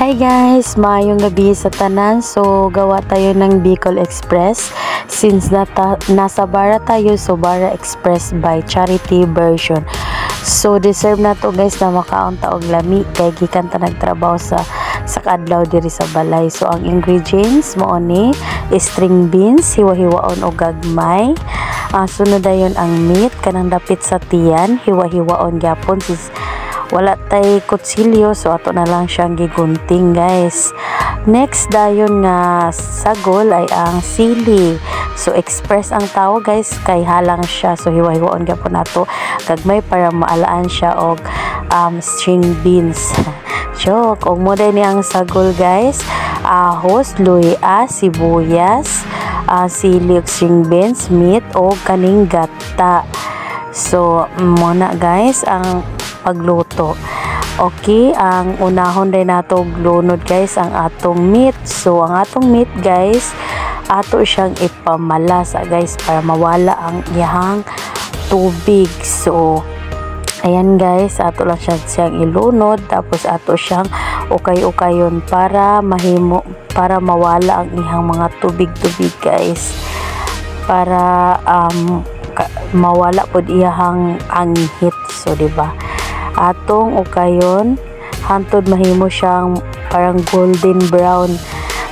Hi guys, maayong gabi sa tanan. So gawa tayo ng Bicol Express since nasa Bara tayo, so Bara Express by Charity version. So deserve na to guys na makaunta og lami kay gikan ta nagtrabaho sa kadlaw diri sa balay. So ang ingredients mo ni string beans, hiwa-hiwaon og gagmay. Sunod dayon ang meat kanang dapit sa tiyan, hiwa-hiwaon gyapon sis wala tay kutsilyo, so ato na lang siyang gigunting guys. Next dayon nga sagol ay ang sili. So express ang tao guys kay halang siya, so hiwa-hiwaon gyapon nato gagmay para maalaan siya og string beans. Joke, og mo ni ang sagol guys, ahos, luya, sibuyas, sili ug string beans, meat o kaning gata. So muna guys ang pagluto. Okay, ang unahon din nato glunod guys ang atong meat. So ang atong meat guys, ato siyang ipamalasa guys para mawala ang iyang tubig. So ayan guys, ato lang siyang ilunod tapos ato siyang ukay-ukayon para mawala ang ihang mga tubig-tubig guys. Para mawala pod iyang anghit. So diba? Atong ukayon hantod mahimo siyang parang golden brown.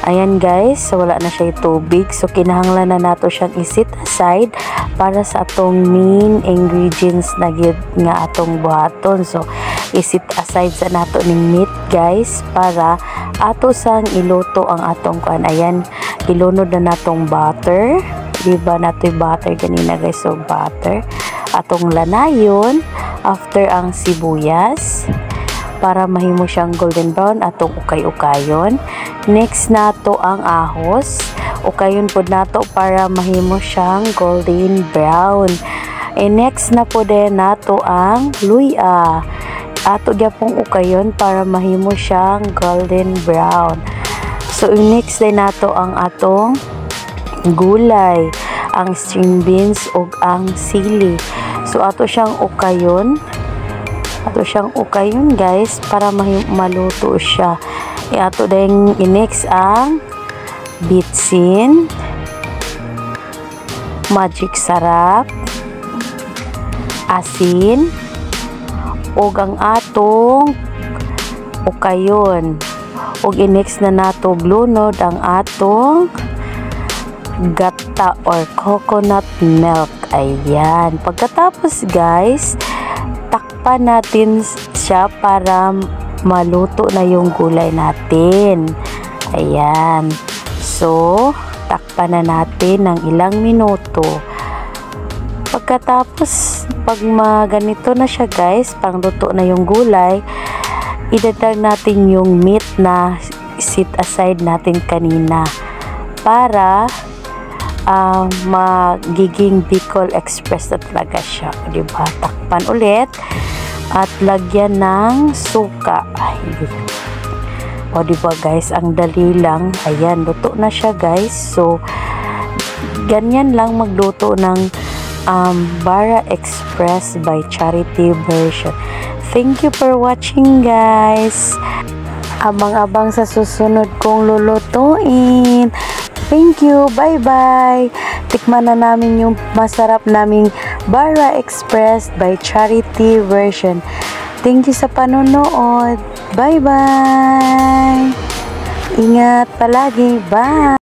Ayan guys, so wala na siya tubig, so kinahanglan na nato siyang isit aside para sa atong main ingredients na gyud nga atong buhaton. So isit aside sa nato ning meat guys para ato sang iluto ang atong kuan. Ayan, ilunod na natong butter, diba natoy butter kanina guys. So butter atong lanayon after ang sibuyas para mahimo siyang golden brown, atong ukay-ukayon. Next nato ang ahos, ukayon pod nato para mahimo siyang golden brown. Next na po din nato ang luya, ato gyapong ukayon para mahimo siyang golden brown. So next din nato ang atong gulay, ang string beans ug ang sili. So ato siyang ukayon guys para maluto siya. Ato ding next ang bitsin, magic sarap, asin ug ang atong ukayon. Ug next na nato glunod ang atong gata or coconut milk. Ayan, pagkatapos guys, takpan natin siya para maluto na yung gulay natin. Ayan, so takpan na natin ng ilang minuto. Pagkatapos pag ganito na siya guys, pangluto na yung gulay, idagdag natin yung meat na set aside natin kanina para magiging Bicol Express na talaga siya, diba? Takpan ulit at lagyan ng suka. O diba guys, ang dali lang. Ayan, luto na siya guys. So ganyan lang magluto ng Bara Express by Charity version. Thank you for watching guys. Abang-abang sa susunod kong lulutuin. Thank you. Bye-bye. Tikman na namin yung masarap naming Bara Express by Charity version. Thank you sa panonood. Bye-bye. Ingat palagi. Bye.